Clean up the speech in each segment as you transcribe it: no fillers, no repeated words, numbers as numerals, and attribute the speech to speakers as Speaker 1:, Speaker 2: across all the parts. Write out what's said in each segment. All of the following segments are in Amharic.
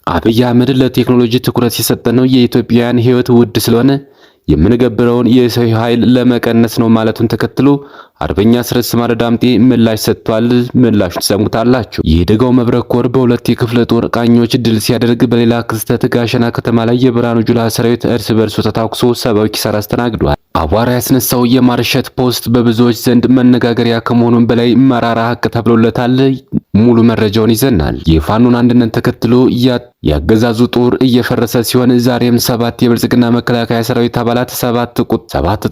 Speaker 1: አብይ አህመድ ለቴክኖሎጂ ትኩረት የሰጠነው የኢትዮጵያውያን ሕይወት ውድ ስለሆነ የምንገብረውን የሰው ኃይል ለመቀነስ ነው ማለቱን ተከትሎ አርበኛ አስረስ ማረ ዳምጤ ምላሽ ሰጥቷል። ምላሹን ትሰሙታላችሁ። የደጋው መብረቅ ኮር በሁለት የክፍለ ጦር ቃኞች ድል ሲያደርግ፣ በሌላ ክስተት ጋሸና ከተማ ላይ የብርሃኑ ጁላ ሰራዊት እርስ በርሱ ተታኩሶ ሰብአዊ ኪሳራ አስተናግዷል። አቧራ ያስነሳው የማርሸት ፖስት በብዙዎች ዘንድ መነጋገሪያ ከመሆኑም በላይ መራራ ሀቅ ተብሎለታል። ሙሉ መረጃውን ይዘናል። የፋኖን አንድነት ተከትሎ ያገዛዙ ጦር እየፈረሰ ሲሆን ዛሬም 7 የብልጽግና መከላከያ ሰራዊት አባላት 7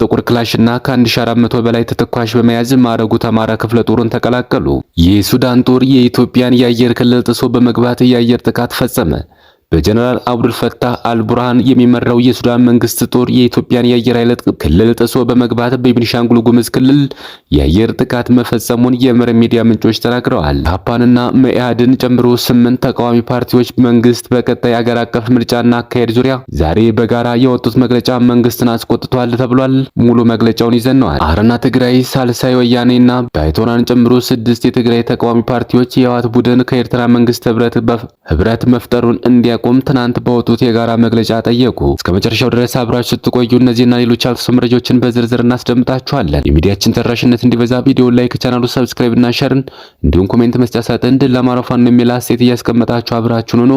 Speaker 1: ጥቁር ክላሽና ከ1400 በላይ ተተኳሽ በመያዝ ማረጉ ተማራ ክፍለ ጦሩን ተቀላቀሉ። የሱዳን ጦር የኢትዮጵያን የአየር ክልል ጥሶ በመግባት የአየር ጥቃት ፈጸመ። በጀነራል አብዱል ፈታህ አልቡርሃን የሚመራው የሱዳን መንግስት ጦር የኢትዮጵያን የአየር ኃይል ክልል ጥሶ በመግባት በቤኒሻንጉል ጉሙዝ ክልል የአየር ጥቃት መፈጸሙን የመረብ ሚዲያ ምንጮች ተናግረዋል። ኢህአፓንና መኢአድን ጨምሮ 8 ተቃዋሚ ፓርቲዎች መንግስት በቀጣይ አገር አቀፍ ምርጫና አካሄድ ዙሪያ ዛሬ በጋራ የወጡት መግለጫ መንግስትን አስቆጥቷል ተብሏል። ሙሉ መግለጫውን ይዘናል። አረና ትግራይ፣ ሳልሳይ ወያኔና ባይቶናን ጨምሮ 6 የትግራይ ተቃዋሚ ፓርቲዎች የህወሓት ቡድን ከኤርትራ መንግስት ህብረት መፍጠሩን እንዲያቆም ትናንት በወጡት የጋራ መግለጫ ጠየቁ። እስከ መጨረሻው ድረስ አብራችሁ ስትቆዩ እነዚህና ሌሎች ያልተሰሙ መረጃዎችን በዝርዝር እናስደምጣችኋለን። የሚዲያችን ተደራሽነት እንዲበዛ ቪዲዮ ላይክ፣ ቻናሉ ሰብስክራይብ እና ሼርን እንዲሁም ኮሜንት መስጫ ሳጥን ድል ለአማራ ፋኖ የሚል አስተያየት እያስቀመጣችሁ አብራችሁን ሆኖ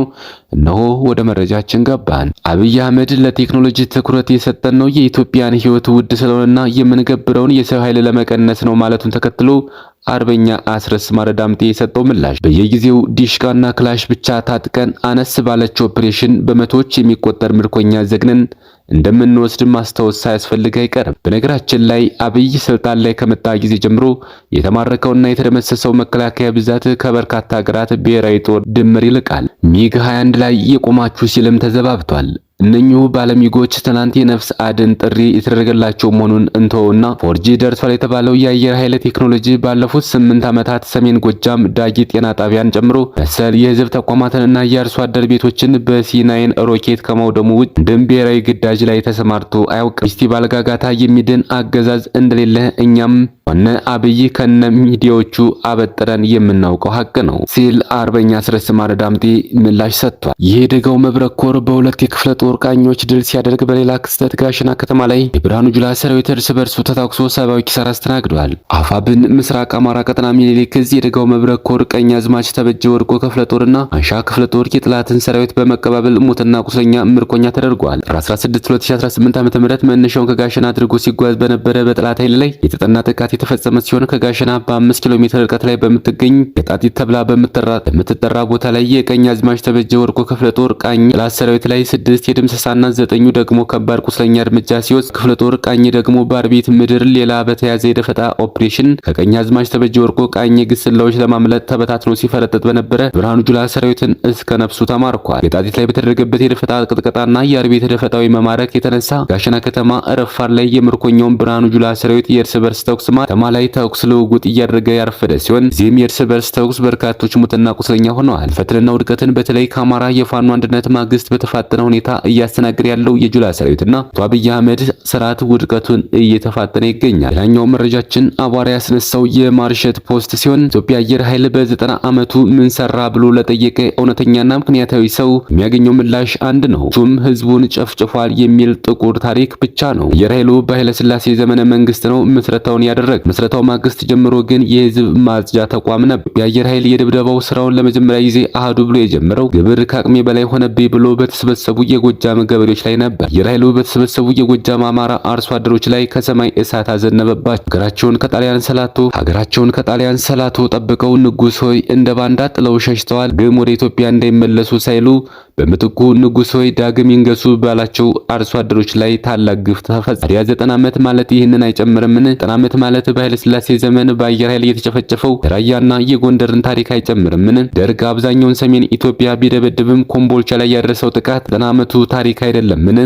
Speaker 1: እነሆ ወደ መረጃችን ገባን። አብይ አህመድ ለቴክኖሎጂ ትኩረት የሰጠን ነው የኢትዮጵያን ሕይወት ውድ ስለሆነና የምንገብረውን የሰው ኃይል ለመቀነስ ነው ማለቱን ተከትሎ አርበኛ አስረስ ማረ ዳምጤ የሰጠው ምላሽ በየጊዜው ዲሽቃና ክላሽ ብቻ ታጥቀን አነስ ባለች ኦፕሬሽን በመቶዎች የሚቆጠር ምርኮኛ ዘግነን እንደምንወስድ ማስታወስ ሳያስፈልግ አይቀርም። በነገራችን ላይ አብይ ስልጣን ላይ ከመጣ ጊዜ ጀምሮ የተማረከውና የተደመሰሰው መከላከያ ብዛት ከበርካታ ሀገራት ብሔራዊ ጦር ድምር ይልቃል። ሚግ 21 ላይ የቆማችሁ ሲልም ተዘባብቷል። እነኚሁ ባለሚጎች ትናንት የነፍስ አድን ጥሪ የተደረገላቸው መሆኑን እንተውና ፎርጂ ደርሷል የተባለው የአየር ኃይል ቴክኖሎጂ ባለፉት 8 ዓመታት ሰሜን ጎጃም ዳጊ ጤና ጣቢያን ጨምሮ መሰል የህዝብ ተቋማትንና የአርሶ አደር ቤቶችን በሲ9 ሮኬት ከማውደሙ ውጭ እንድም ብሔራዊ ግዳጅ ላይ ተሰማርቶ አያውቅም። ሚስቲ ባልጋጋታ የሚድን አገዛዝ እንደሌለ እኛም ሆነ አብይ ከነ ሚዲያዎቹ አበጥረን የምናውቀው ሀቅ ነው ሲል አርበኛ አስረስ ማረ ዳምጤ ምላሽ ሰጥቷል። ይህ ደጋው መብረቅ ኮር በሁለት የክፍለ ጦር ቃኞች ድል ሲያደርግ፣ በሌላ ክስተት ጋሸና ከተማ ላይ የብርሃኑ ጁላ ሰራዊት እርስ በርሱ ተታኩሶ ሰብአዊ ኪሳራ አስተናግዷል። አፋብን ምስራቅ አማራ ቀጠና ሚኒሊክ ዕዝ የደጋው መብረቅ ኮር ቀኝ አዝማች ተበጀ ወርቆ ክፍለ ጦርና አንሻ ክፍለ ጦር የጥላትን ሰራዊት በመቀባበል ሙትና ቁስለኛ ምርኮኛ ተደርጓል። 16 2018 ዓ.ም መነሻውን ከጋሸና አድርጎ ሲጓዝ በነበረ በጥላት ኃይል ላይ የተጠና ጥቃት የተፈጸመ ሲሆን ከጋሸና በ5 ኪሎ ሜትር ርቀት ላይ በምትገኝ የጣጢት ተብላ በምትጠራ ቦታ ላይ የቀኝ አዝማች ተበጀ ወርቆ ክፍለ ጦር ቃኝ ጥላት ሰራዊት ላይ 6 የድምሰሳና 9 ደግሞ ከባድ ቁስለኛ እርምጃ ሲወስድ፣ ክፍለ ጦር ቃኝ ደግሞ በአርቢት ምድር ሌላ በተያዘ የደፈጣ ኦፕሬሽን ከቀኝ አዝማች ተበጀ ወርቆ ቃኝ ግስላዎች ለማምለጥ ተበታትኖ ሲፈረጥጥ በነበረ ብርሃኑ ጁላ ሰራዊትን እስከ ነፍሱ ተማርኳል። የጣጢት ላይ በተደረገበት የደፈጣ ቅጥቀጣና የአርቢት ደፈጣዊ መማረክ የተነሳ ጋሸና ከተማ ረፋር ላይ የምርኮኛውን ብርሃኑ ጁላ ሰራዊት የእርስ በርስ ተኩስ ከተማ ላይ ተኩስ ልውውጥ እያደረገ ያረፈደ ሲሆን እዚህም የእርስ በርስ ተኩስ በርካቶች ሙትና ቁስለኛ ሆነዋል። ፈትንና ውድቀትን በተለይ ከአማራ የፋኖ አንድነት ማግስት በተፋጠነ ሁኔታ እያስተናገደ ያለው የጁላ ሰራዊትና አብይ አህመድ ስርዓት ውድቀቱን እየተፋጠነ ይገኛል። ሌላኛው መረጃችን አቧራ ያስነሳው የማርሸት ፖስት ሲሆን ኢትዮጵያ አየር ኃይል በ90 ዓመቱ ምን ሰራ ብሎ ለጠየቀ እውነተኛና ምክንያታዊ ሰው የሚያገኘው ምላሽ አንድ ነው። እሱም ህዝቡን ጨፍጭፏል የሚል ጥቁር ታሪክ ብቻ ነው። አየር ኃይሉ በኃይለ ሥላሴ ዘመነ መንግስት ነው ምስረታውን ያደረገ። ምስረታው ማግስት ጀምሮ ግን የህዝብ ማጽጃ ተቋም ነበር። የአየር ኃይል የድብደባው ስራውን ለመጀመሪያ ጊዜ አህዱ ብሎ የጀመረው ግብር ከአቅሜ በላይ ሆነብኝ ብሎ በተሰበሰቡ የጎጃም ገበሬዎች ላይ ነበር። አየር ኃይሉ በተሰበሰቡ የጎጃም አማራ አርሶ አደሮች ላይ ከሰማይ እሳት አዘነበባቸው። ሀገራቸውን ከጣሊያን ሰላቶ ጠብቀው ንጉስ ሆይ እንደ ባንዳ ጥለው ሸሽተዋል። ግን ወደ ኢትዮጵያ እንዳይመለሱ ሳይሉ በምትኩ ንጉስ ሆይ ዳግም ይንገሱ ባላቸው አርሶ አደሮች ላይ ታላቅ ግፍ ተፈጸመ። ታዲያ 90 ዓመት ማለት ይህንን አይጨምርምን? 90 ዓመት ማለት በኃይለ ሥላሴ ዘመን በአየር ኃይል የተጨፈጨፈው ራያና የጎንደርን ታሪክ አይጨምርምን? ደርግ አብዛኛውን ሰሜን ኢትዮጵያ ቢደበድብም ኮምቦልቻ ላይ ያደረሰው ጥቃት 90 ዓመቱ ታሪክ አይደለምን?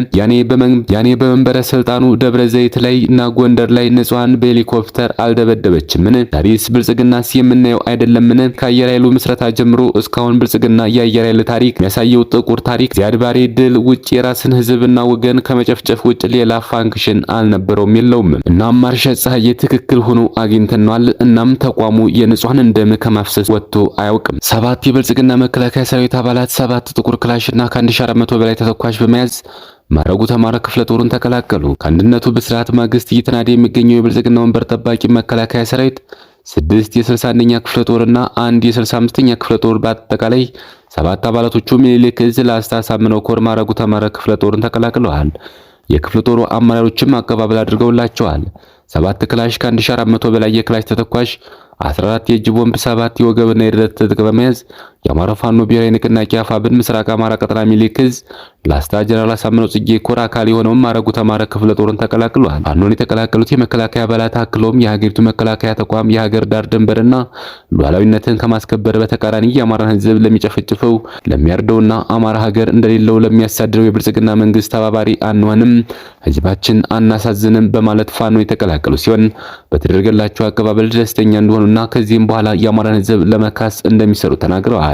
Speaker 1: ያኔ በመንበረ ስልጣኑ ደብረ ዘይት ላይ እና ጎንደር ላይ ንጹሃን በሄሊኮፕተር አልደበደበችምን? ዛሬስ ብልጽግናስ የምናየው አይደለምን? ከአየር ኃይሉ ምስረታ ጀምሮ እስካሁን ብልጽግና የአየር ኃይል ታሪክ የሚያሳየው ጥቁር ታሪክ ዚያድ ባሬ ድል ውጭ የራስን ህዝብና ወገን ከመጨፍጨፍ ውጭ ሌላ ፋንክሽን አልነበረውም የለውም። እናም ማርሻል ፀሐዬ ትክክል ሆኖ አግኝተናል። እናም ተቋሙ የንጹሃንን ደም ከማፍሰስ ወጥቶ አያውቅም። 7 የብልጽግና መከላከያ ሰራዊት አባላት 7 ጥቁር ክላሽና ከ1400 በላይ ተተኳሽ በመያዝ ማረጉ ተማረ ክፍለ ጦሩን ተቀላቀሉ። ከአንድነቱ በስርዓት ማግስት እየተናደ የሚገኘው የብልጽግና ወንበር ጠባቂ መከላከያ ሰራዊት 6 የ61ኛ ክፍለ ጦርና 1 የ65ኛ ክፍለ ጦር በአጠቃላይ 7 አባላቶቹ ምኒልክ ዕዝ ላስታ ሳምነው ኮር ማረጉ ተማረ ክፍለ ጦርን ተቀላቅለዋል። የክፍለ ጦሩ አመራሮችም አቀባበል አድርገውላቸዋል። 7 ክላሽ ከ1400 በላይ የክላሽ ተተኳሽ 14 የእጅ ቦምብ 7 የወገብና የደረት ትጥቅ በመያዝ የአማራ ፋኖ ብሔራዊ ንቅናቄ አፋብን ምስራቅ አማራ ቀጠና ምኒልክ ዕዝ ላስታ ጀነራል አሳምነው ጽጌ ኮር አካል የሆነው ማረጉ ተማረ ክፍለ ጦርን ተቀላቅለዋል። ፋኖን የተቀላቀሉት የመከላከያ አባላት አክለውም የሀገሪቱ መከላከያ ተቋም የሀገር ዳር ድንበርና ሉዓላዊነትን ከማስከበር በተቃራኒ የአማራን ሕዝብ ለሚጨፈጭፈው ለሚያርደውና አማራ ሀገር እንደሌለው ለሚያሳድረው የብልጽግና መንግስት ተባባሪ አንሆንም፣ ሕዝባችን አናሳዝንም በማለት ፋኖ የተቀላቀሉ ሲሆን በተደረገላቸው አቀባበል ደስተኛ እንደሆኑና ከዚህም በኋላ የአማራን ሕዝብ ለመካስ እንደሚሰሩ ተናግረዋል።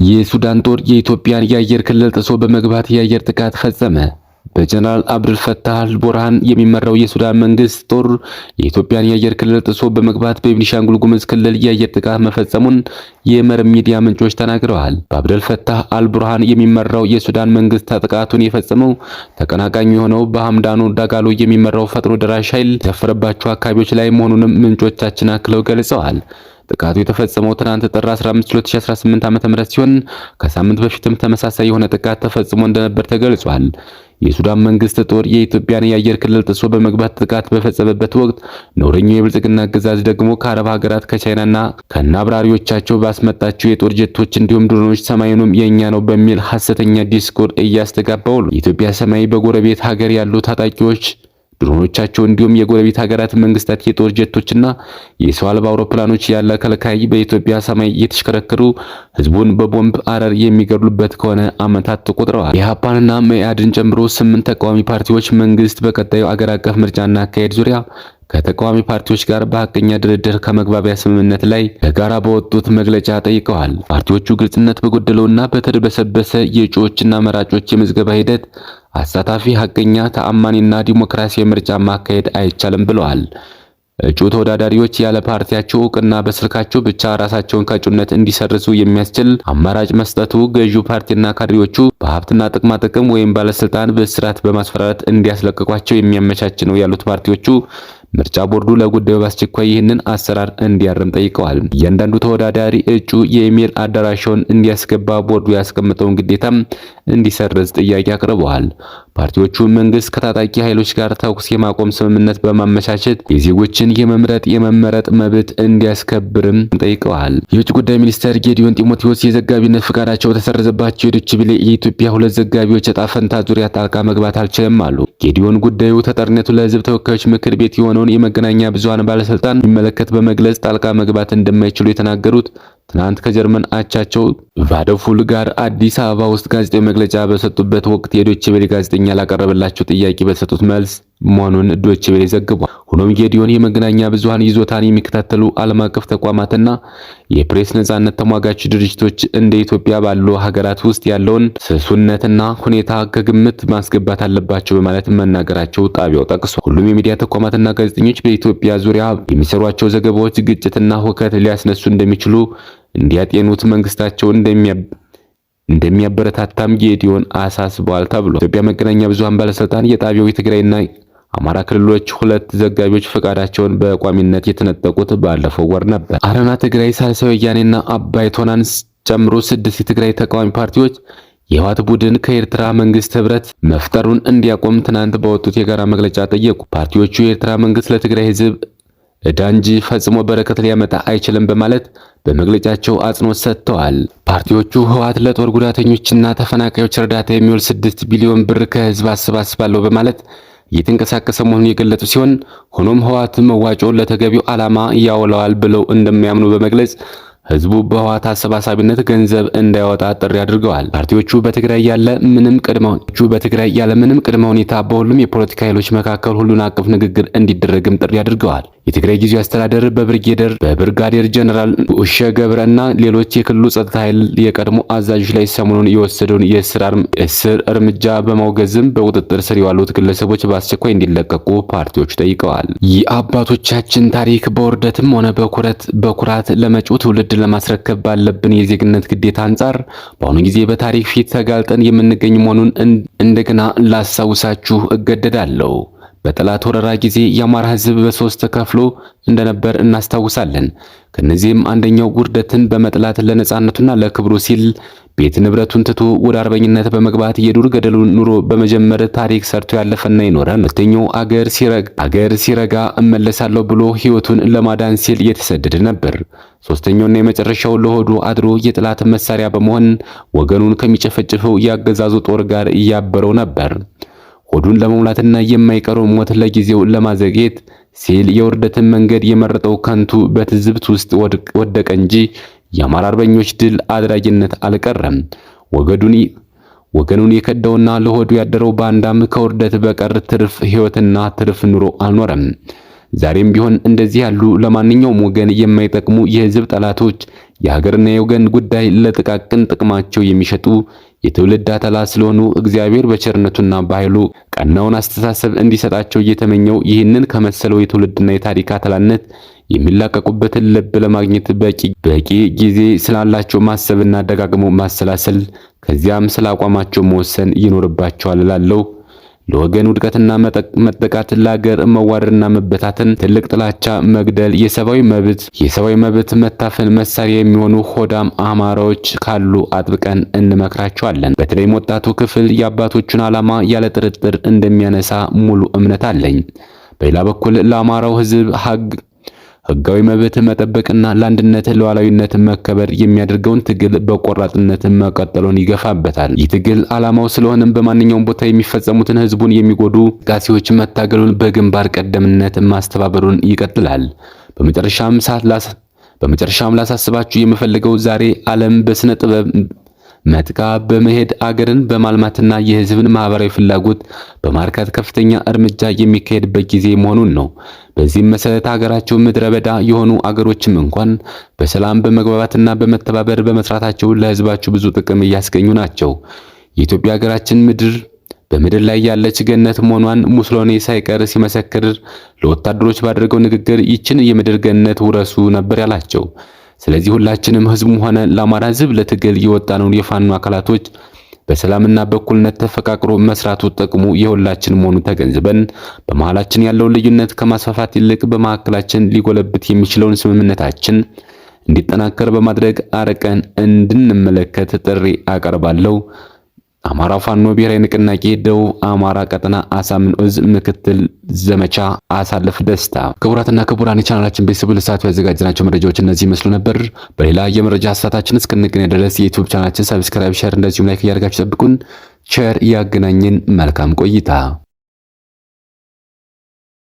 Speaker 1: የሱዳን ጦር የኢትዮጵያን የአየር ክልል ጥሶ በመግባት የአየር ጥቃት ፈጸመ። በጀነራል አብዱል ፈታህ አልቡርሃን የሚመራው የሱዳን መንግስት ጦር የኢትዮጵያን የአየር ክልል ጥሶ በመግባት በቤኒሻንጉል ጉሙዝ ክልል የአየር ጥቃት መፈጸሙን የመረብ ሚዲያ ምንጮች ተናግረዋል። በአብዱል ፈታህ አልቡርሃን የሚመራው የሱዳን መንግስት ጥቃቱን የፈጸመው ተቀናቃኙ የሆነው በሐምዳኑ ዳጋሎ የሚመራው ፈጥኖ ደራሽ ኃይል የሰፈረባቸው አካባቢዎች ላይ መሆኑንም ምንጮቻችን አክለው ገልጸዋል። ጥቃቱ የተፈጸመው ትናንት ጥር 15 2018 ዓ.ም ሲሆን ከሳምንት በፊትም ተመሳሳይ የሆነ ጥቃት ተፈጽሞ እንደነበር ተገልጿል። የሱዳን መንግስት ጦር የኢትዮጵያን የአየር ክልል ጥሶ በመግባት ጥቃት በፈጸመበት ወቅት ነውረኛው የብልጽግና አገዛዝ ደግሞ ከአረብ ሀገራት ከቻይናና ከነአብራሪዎቻቸው ባስመጣቸው የጦር ጀቶች እንዲሁም ድሮኖች ሰማዩንም የኛ ነው በሚል ሐሰተኛ ዲስኩር እያስተጋባው ነው። የኢትዮጵያ ሰማይ በጎረቤት ሀገር ያሉ ታጣቂዎች ድሮኖቻቸው እንዲሁም የጎረቤት ሀገራት መንግስታት የጦር ጀቶችና የሰው አልባ አውሮፕላኖች ያለ ከልካይ በኢትዮጵያ ሰማይ እየተሽከረከሩ ህዝቡን በቦምብ አረር የሚገድሉበት ከሆነ ዓመታት ተቆጥረዋል። የኢህአፓንና መኢአድን ጨምሮ 8 ተቃዋሚ ፓርቲዎች መንግስት በቀጣዩ አገር አቀፍ ምርጫና አካሄድ ዙሪያ ከተቃዋሚ ፓርቲዎች ጋር በሐቀኛ ድርድር ከመግባቢያ ስምምነት ላይ በጋራ በወጡት መግለጫ ጠይቀዋል። ፓርቲዎቹ ግልጽነት በጎደለውና በተደበሰበሰ የእጩዎችና መራጮች የምዝገባ ሂደት አሳታፊ፣ ሐቀኛ፣ ተአማኒና ዲሞክራሲያዊ ምርጫ ማካሄድ አይቻልም ብለዋል። እጩ ተወዳዳሪዎች ያለ ፓርቲያቸው እውቅና በስልካቸው ብቻ ራሳቸውን ከእጩነት እንዲሰርዙ የሚያስችል አማራጭ መስጠቱ ገዢው ፓርቲና ካድሬዎቹ በሀብትና ጥቅማ ጥቅም ወይም ባለስልጣን በእስራት በማስፈራራት እንዲያስለቅቋቸው የሚያመቻች ነው ያሉት ፓርቲዎቹ ምርጫ ቦርዱ ለጉዳዩ በአስቸኳይ ይህንን አሰራር እንዲያርም ጠይቀዋል። እያንዳንዱ ተወዳዳሪ እጩ የኢሜል አድራሻውን እንዲያስገባ ቦርዱ ያስቀመጠውን ግዴታም እንዲሰርዝ ጥያቄ አቅርበዋል። ፓርቲዎቹ መንግስት ከታጣቂ ኃይሎች ጋር ተኩስ የማቆም ስምምነት በማመቻቸት የዜጎችን የመመረጥ መብት እንዲያስከብርም ጠይቀዋል። የውጭ ጉዳይ ሚኒስትር ጌዲዮን ጢሞቴዎስ የዘጋቢነት ፍቃዳቸው ተሰረዘባቸው የዶይቼ ቬለ የኢትዮጵያ 2 ዘጋቢዎች ዕጣ ፈንታ ዙሪያ ጣልቃ መግባት አልችልም አሉ። ጌዲዮን ጉዳዩ ተጠሪነቱ ለሕዝብ ተወካዮች ምክር ቤት የሆነውን የመገናኛ ብዙሃን ባለስልጣን የሚመለከት በመግለጽ ጣልቃ መግባት እንደማይችሉ የተናገሩት ትናንት ከጀርመን አቻቸው ቫደፉል ጋር አዲስ አበባ ውስጥ ጋዜጣዊ መግለጫ በሰጡበት ወቅት የዶይቼ ቬለ ጋዜጠኛ ላቀረበላቸው ጥያቄ በሰጡት መልስ መሆኑን ዶይቼ ቬለ ዘግቧል። ሆኖም ጌዲዮን የመገናኛ ብዙሃን ይዞታን የሚከታተሉ ዓለም አቀፍ ተቋማትና የፕሬስ ነጻነት ተሟጋች ድርጅቶች እንደ ኢትዮጵያ ባሉ ሀገራት ውስጥ ያለውን ስሱነትና ሁኔታ ከግምት ማስገባት አለባቸው በማለት መናገራቸው ጣቢያው ጠቅሷል። ሁሉም የሚዲያ ተቋማትና ጋዜጠኞች በኢትዮጵያ ዙሪያ የሚሰሯቸው ዘገባዎች ግጭትና ሁከት ሊያስነሱ እንደሚችሉ እንዲያጤኑት መንግስታቸው እንደሚያበረታታም ጌዲዮን አሳስቧል ተብሏል። ኢትዮጵያ መገናኛ ብዙሃን ባለስልጣን የጣቢያው የትግራይና አማራ ክልሎች 2 ዘጋቢዎች ፈቃዳቸውን በቋሚነት የተነጠቁት ባለፈው ወር ነበር። አረና ትግራይ፣ ሳልሳይ ወያኔና አባይ ቶናን ጨምሮ 6 የትግራይ ተቃዋሚ ፓርቲዎች የህወሓት ቡድን ከኤርትራ መንግስት ህብረት መፍጠሩን እንዲያቆም ትናንት በወጡት የጋራ መግለጫ ጠየቁ። ፓርቲዎቹ የኤርትራ መንግስት ለትግራይ ህዝብ ዕዳ እንጂ ፈጽሞ በረከት ሊያመጣ አይችልም በማለት በመግለጫቸው አጽንኦት ሰጥተዋል። ፓርቲዎቹ ህወሓት ለጦር ጉዳተኞችና ተፈናቃዮች እርዳታ የሚውል 6 ቢሊዮን ብር ከህዝብ አሰባስባለሁ በማለት እየተንቀሳቀሰ መሆኑን የገለጹ ሲሆን ሆኖም ህወሓት መዋጮውን ለተገቢው ዓላማ ያውለዋል ብለው እንደሚያምኑ በመግለጽ ህዝቡ በህወሓት አሰባሳቢነት ገንዘብ እንዳያወጣ ጥሪ አድርገዋል። ፓርቲዎቹ በትግራይ ያለ ምንም ቅድመ ሁኔታ በሁሉም የፖለቲካ ኃይሎች መካከል ሁሉን አቀፍ ንግግር እንዲደረግም ጥሪ አድርገዋል። የትግራይ ጊዜያዊ አስተዳደር በብርጋዴር ጀነራል ኡሸ ገብረ እና ሌሎች የክልሉ ጸጥታ ኃይል የቀድሞ አዛዦች ላይ ሰሞኑን የወሰደውን የእስር እርምጃ በማውገዝም በቁጥጥር ስር የዋሉት ግለሰቦች በአስቸኳይ እንዲለቀቁ ፓርቲዎቹ ጠይቀዋል። የአባቶቻችን ታሪክ በውርደትም ሆነ በኩራት ለመጪው ትውልድ ለማስረከብ ባለብን የዜግነት ግዴታ አንጻር በአሁኑ ጊዜ በታሪክ ፊት ተጋልጠን የምንገኝ መሆኑን እንደገና ላስታውሳችሁ እገደዳለሁ። በጠላት ወረራ ጊዜ የአማራ ሕዝብ በሶስት ተከፍሎ እንደነበር እናስታውሳለን። ከነዚህም አንደኛው ውርደትን በመጥላት ለነጻነቱና ለክብሩ ሲል ቤት ንብረቱን ትቶ ወደ አርበኝነት በመግባት የዱር ገደሉን ኑሮ በመጀመር ታሪክ ሰርቶ ያለፈና ይኖራል። ሁለተኛው አገር ሲረጋ እመለሳለሁ ብሎ ሕይወቱን ለማዳን ሲል የተሰደደ ነበር። ሶስተኛውና የመጨረሻው ለሆዱ አድሮ የጠላት መሳሪያ በመሆን ወገኑን ከሚጨፈጭፈው ያገዛዙ ጦር ጋር እያበረው ነበር። ሆዱን ለመሙላትና የማይቀረው ሞት ለጊዜው ለማዘግየት ሲል የውርደትን መንገድ የመረጠው ከንቱ በትዝብት ውስጥ ወደቀ እንጂ የአማራ አርበኞች ድል አድራጊነት አልቀረም። ወገኑን የከዳውና ለሆዱ ያደረው ባንዳም ከውርደት በቀር ትርፍ ሕይወትና ትርፍ ኑሮ አልኖረም። ዛሬም ቢሆን እንደዚህ ያሉ ለማንኛውም ወገን የማይጠቅሙ የህዝብ ጠላቶች የሀገርና የወገን ጉዳይ ለጥቃቅን ጥቅማቸው የሚሸጡ የትውልድ አተላ ስለሆኑ እግዚአብሔር በቸርነቱና በኃይሉ ቀናውን አስተሳሰብ እንዲሰጣቸው እየተመኘው ይህንን ከመሰለው የትውልድና የታሪክ አተላነት የሚላቀቁበትን ልብ ለማግኘት በቂ ጊዜ ስላላቸው ማሰብና ደጋግሞ ማሰላሰል ከዚያም ስለ አቋማቸው መወሰን ይኖርባቸዋል እላለሁ። ለወገን ውድቀትና መጠቃት፣ ለሀገር መዋረድና መበታተን፣ ትልቅ ጥላቻ፣ መግደል፣ የሰብአዊ መብት መታፈን መሳሪያ የሚሆኑ ሆዳም አማራዎች ካሉ አጥብቀን እንመክራቸዋለን። በተለይም ወጣቱ ክፍል የአባቶቹን ዓላማ ያለ ጥርጥር እንደሚያነሳ ሙሉ እምነት አለኝ። በሌላ በኩል ለአማራው ህዝብ ህጋዊ መብት መጠበቅና ለአንድነት ሉዓላዊነት መከበር የሚያደርገውን ትግል በቆራጥነት መቀጠሉን ይገፋበታል። ይህ ትግል ዓላማው ስለሆነም በማንኛውም ቦታ የሚፈጸሙትን ህዝቡን የሚጎዱ እንቅስቃሴዎች መታገሉን በግንባር ቀደምነት ማስተባበሩን ይቀጥላል። በመጨረሻም ላሳስባችሁ የምፈልገው ዛሬ ዓለም በስነ ጥበብ መጥቃ በመሄድ አገርን በማልማትና የህዝብን ማህበራዊ ፍላጎት በማርካት ከፍተኛ እርምጃ የሚካሄድበት ጊዜ መሆኑን ነው። በዚህም መሰረት ሀገራቸው ምድረ በዳ የሆኑ አገሮችም እንኳን በሰላም በመግባባትና በመተባበር በመስራታቸው ለህዝባቸው ብዙ ጥቅም እያስገኙ ናቸው። የኢትዮጵያ ሀገራችን በምድር ላይ ያለች ገነት መሆኗን ሙሶሎኒ ሳይቀር ሲመሰክር ለወታደሮች ባደረገው ንግግር ይችን የምድር ገነት ውረሱ ነበር ያላቸው። ስለዚህ ሁላችንም ህዝቡም ሆነ ለአማራ ህዝብ ለትግል የወጣነውን የፋኖ አካላቶች በሰላምና በእኩልነት ተፈቃቅሮ መስራቱ ጥቅሙ የሁላችን መሆኑን ተገንዝበን በመሃላችን ያለውን ልዩነት ከማስፋፋት ይልቅ በመካከላችን ሊጎለብት የሚችለውን ስምምነታችን እንዲጠናከር በማድረግ አርቀን እንድንመለከት ጥሪ አቀርባለሁ። አማራ ፋኖ ብሔራዊ ንቅናቄ ደቡብ አማራ ቀጠና አሳምነው ዕዝ ምክትል ዘመቻ አሳልፍ ደስታ። ክቡራትና ክቡራን የቻናላችን ቤተሰቦች ለሰዓቱ ያዘጋጀናቸው መረጃዎች እነዚህ ይመስሉ ነበር። በሌላ የመረጃ ሀሳታችን እስክንገናኝ ድረስ የዩቲዩብ ቻናላችን ሰብስክራይብ፣ ሼር እንደዚሁም ላይክ እያደረጋችሁ ጠብቁን። ቸር ያገናኝን። መልካም ቆይታ